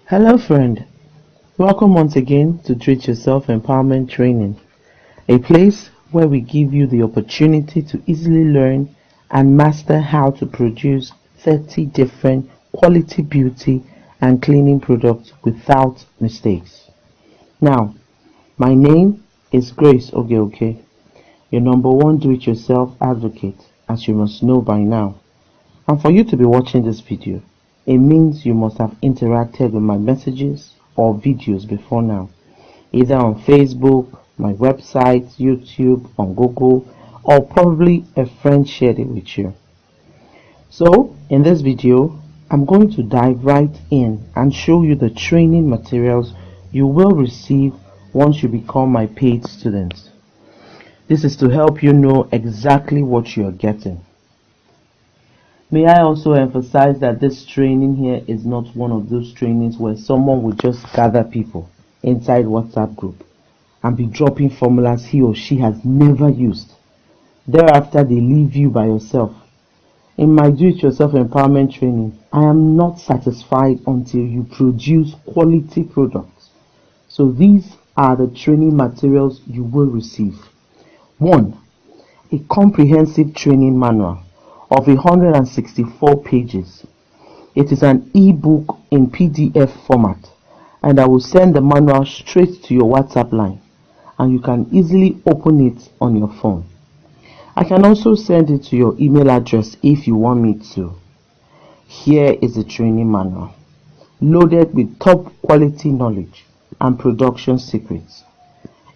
Hello friend, welcome once again to Treat Yourself Empowerment Training, a place where we give you the opportunity to easily learn and master how to produce 30 different quality beauty and cleaning products without mistakes. Now, my name is Grace Ogeoke, your number one do-it-yourself advocate, as you must know by now. And for you to be watching this video, it means you must have interacted with my messages or videos before now, either on Facebook, my website, YouTube, on Google, or probably a friend shared it with you. So, in this video, I'm going to dive right in and show you the training materials you will receive once you become my paid student. This is to help you know exactly what you are getting. May I also emphasize that this training here is not one of those trainings where someone will just gather people inside WhatsApp group and be dropping formulas he or she has never used. Thereafter, they leave you by yourself. In my do-it-yourself empowerment training, I am not satisfied until you produce quality products. So these are the training materials you will receive. 1. A comprehensive training manual of 164 pages. It is an e-book in PDF format, and I will send the manual straight to your WhatsApp line, and you can easily open it on your phone. I can also send it to your email address if you want me to. Here is the training manual, loaded with top quality knowledge and production secrets.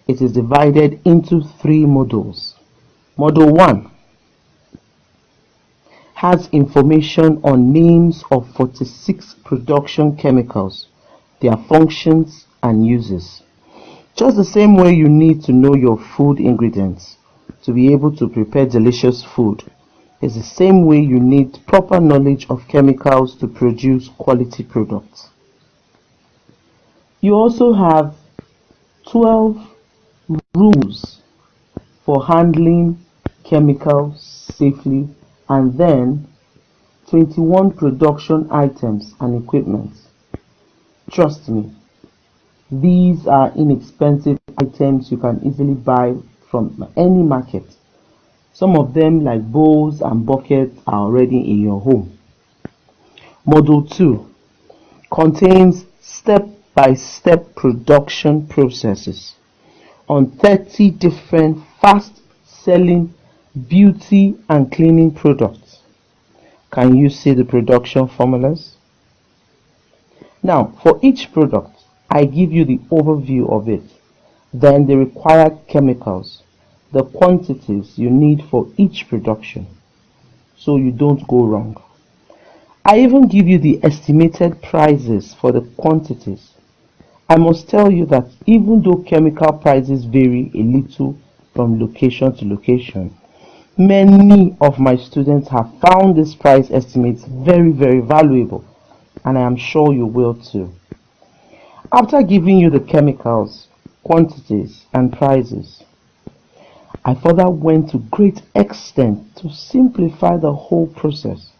It is divided into 3 modules. Module 1 has information on names of 46 production chemicals, their functions and uses. Just the same way you need to know your food ingredients to be able to prepare delicious food, is the same way you need proper knowledge of chemicals to produce quality products. You also have 12 rules for handling chemicals safely, and then 21 production items and equipment. Trust me, these are inexpensive items you can easily buy from any market. Some of them, like bowls and buckets, are already in your home. Module 2 contains step-by-step production processes on 30 different fast-selling beauty and cleaning products. Can you see the production formulas? Now, for each product, I give you the overview of it, then the required chemicals, the quantities you need for each production, so you don't go wrong. I even give you the estimated prices for the quantities. I must tell you that even though chemical prices vary a little from location to location, many of my students have found this price estimates very valuable, and I am sure you will too. After giving you the chemicals, quantities, and prices, I further went to great extent to simplify the whole process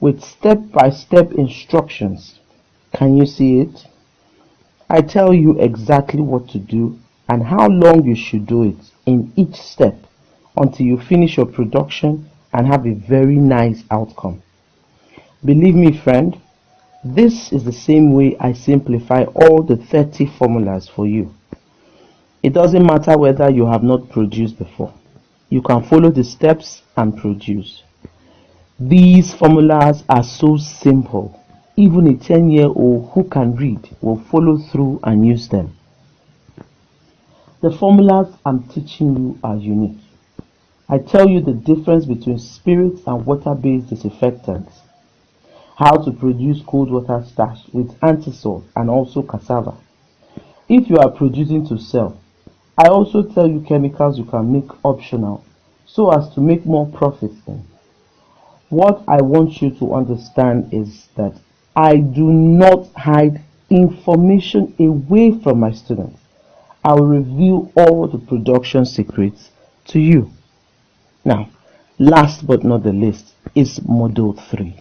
with step-by-step instructions. Can you see it? I tell you exactly what to do and how long you should do it in each step until you finish your production and have a very nice outcome. Believe me, friend, this is the same way I simplify all the 30 formulas for you. It doesn't matter whether you have not produced before. You can follow the steps and produce. These formulas are so simple. Even a 10-year-old who can read will follow through and use them. The formulas I'm teaching you are unique. I tell you the difference between spirits and water-based disinfectants, how to produce cold water starch with antisol and also cassava. If you are producing to sell, I also tell you chemicals you can make optional so as to make more profits in. What I want you to understand is that I do not hide information away from my students. I will reveal all the production secrets to you. Now, last but not the least is Module 3.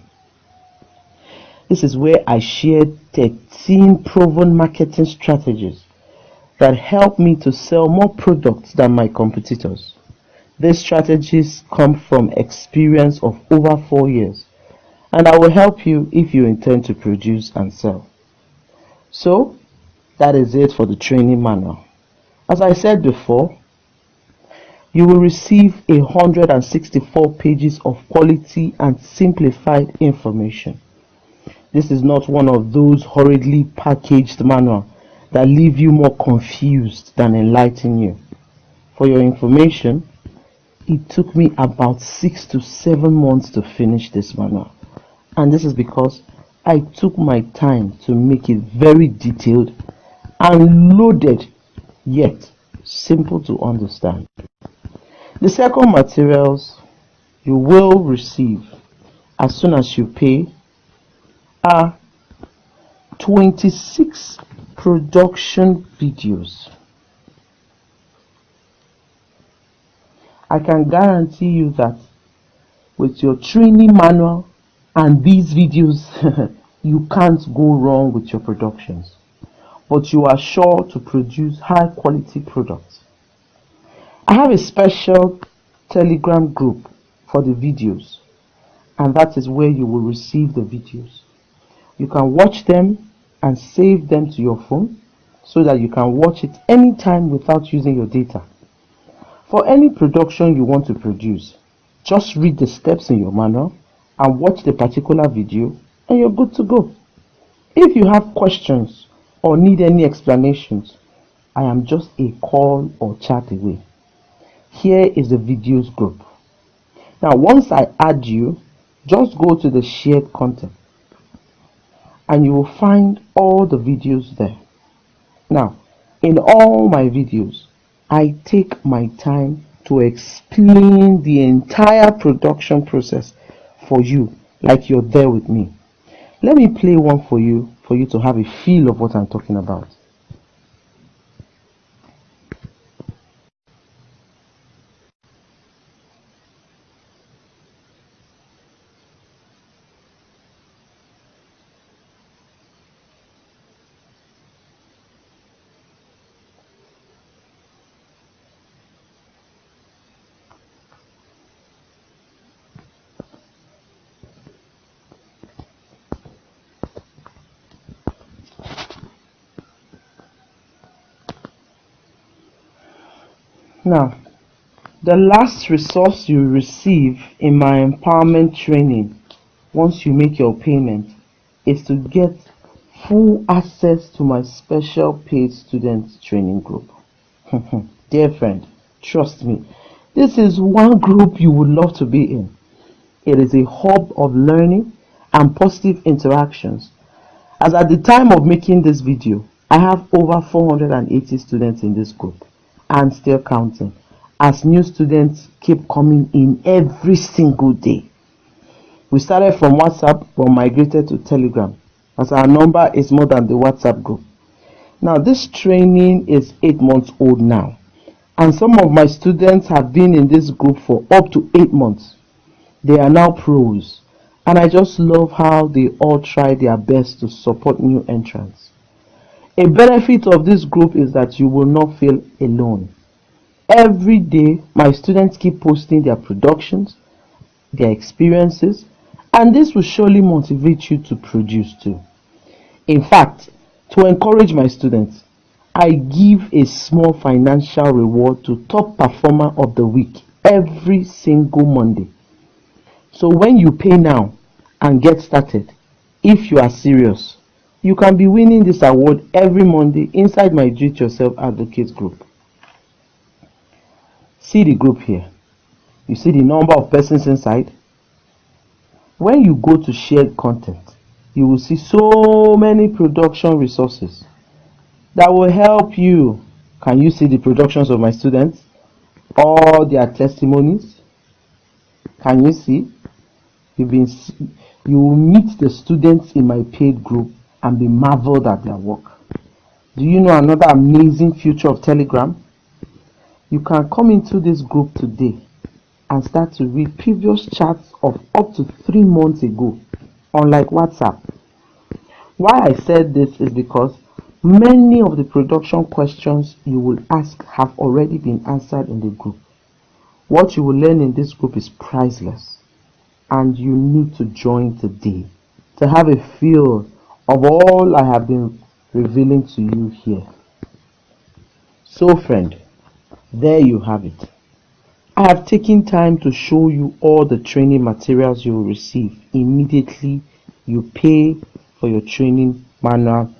This is where I shared 13 proven marketing strategies that help me to sell more products than my competitors. These strategies come from experience of over 4 years, and I will help you if you intend to produce and sell. So, that is it for the training manual. As I said before, you will receive 164 pages of quality and simplified information. This is not one of those hurriedly packaged manuals that leave you more confused than enlighten you. For your information, it took me about 6 to 7 months to finish this manual. And this is because I took my time to make it very detailed and loaded, yet simple to understand. The second materials you will receive as soon as you pay are 26 production videos. I can guarantee you that with your training manual and these videos, you can't go wrong with your productions, but you are sure to produce high quality products. I have a special Telegram group for the videos, and that is where you will receive the videos. You can watch them and save them to your phone so that you can watch it anytime without using your data. For any production you want to produce, just read the steps in your manual and watch the particular video and you're good to go. If you have questions or need any explanations, I am just a call or chat away. Here is the videos group. Now once I add you, just go to the shared content and you will find all the videos there. Now, in all my videos, I take my time to explain the entire production process for you, like you're there with me. Let me play one for you to have a feel of what I'm talking about. Now, the last resource you receive in my empowerment training once you make your payment is to get full access to my special paid student training group. Dear friend, trust me, this is one group you would love to be in. It is a hub of learning and positive interactions. As at the time of making this video, I have over 480 students in this group and still counting, as new students keep coming in every single day. We started from WhatsApp but migrated to Telegram, as our number is more than the WhatsApp group. Now this training is 8 months old now, and some of my students have been in this group for up to 8 months. They are now pros, and I just love how they all try their best to support new entrants. A benefit of this group is that you will not feel alone. Every day, my students keep posting their productions, their experiences, and this will surely motivate you to produce too. In fact, to encourage my students, I give a small financial reward to top performer of the week every single Monday. So when you pay now and get started, if you are serious, you can be winning this award every Monday inside my Do-It-Yourself Advocate group. See the group here. You see the number of persons inside? When you go to shared content, you will see so many production resources that will help you. Can you see the productions of my students? All their testimonies? Can you see? You will meet the students in my paid group and be marveled at their work. Do you know another amazing feature of Telegram? You can come into this group today and start to read previous chats of up to 3 months ago, unlike WhatsApp. Why I said this is because many of the production questions you will ask have already been answered in the group. What you will learn in this group is priceless, and you need to join today to have a feel of all I have been revealing to you here. So friend, there you have it. I have taken time to show you all the training materials you will receive immediately you pay for your training manual,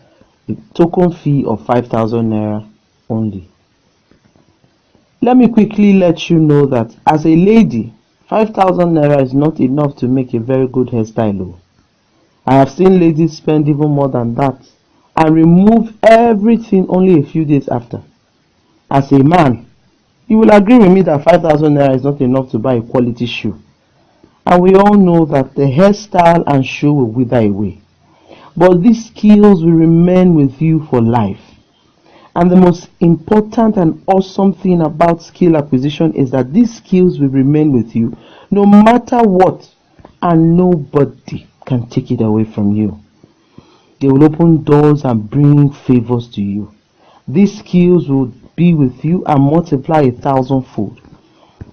the token fee of 5,000 naira only. Let me quickly let you know that as a lady, 5,000 naira is not enough to make a very good hairstyle. I have seen ladies spend even more than that and remove everything only a few days after. As a man, you will agree with me that 5,000 naira is not enough to buy a quality shoe. And we all know that the hairstyle and shoe will wither away. But these skills will remain with you for life. And the most important and awesome thing about skill acquisition is that these skills will remain with you no matter what, and nobody can take it away from you. They will open doors and bring favors to you. These skills will be with you and multiply 1,000-fold.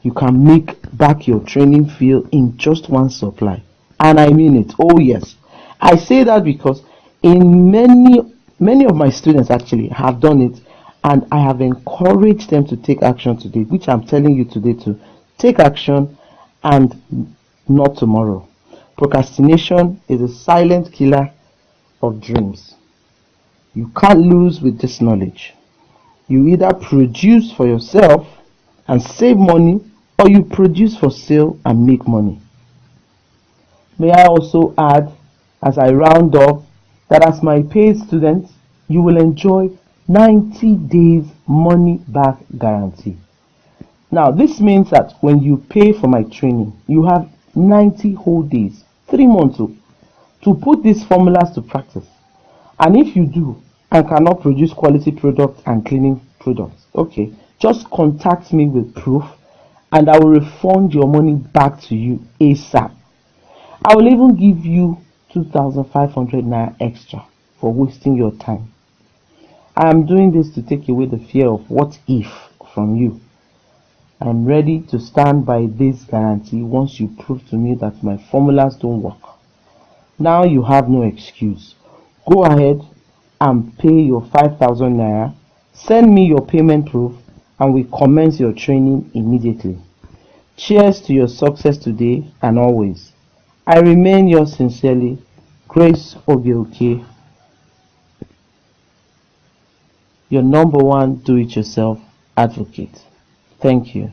You can make back your training fee in just one supply. And I mean it. Oh yes. I say that because in many of my students actually have done it, and I have encouraged them to take action today, which I'm telling you today to take action and not tomorrow. Procrastination is a silent killer of dreams. You can't lose with this knowledge. You either produce for yourself and save money, or you produce for sale and make money. May I also add, as I round up, that as my paid student, you will enjoy 90 days money back guarantee. Now, this means that when you pay for my training, you have 90 whole days, 3 months to put these formulas to practice. And if you do and cannot produce quality products and cleaning products, okay, just contact me with proof and I will refund your money back to you ASAP. I will even give you 2,500 naira extra for wasting your time. I am doing this to take away the fear of what if from you. I am ready to stand by this guarantee once you prove to me that my formulas don't work. Now you have no excuse. Go ahead and pay your 5,000 naira. Send me your payment proof and we commence your training immediately. Cheers to your success today and always. I remain yours sincerely, Grace Ogeoke, your #1 do-it-yourself advocate. Thank you.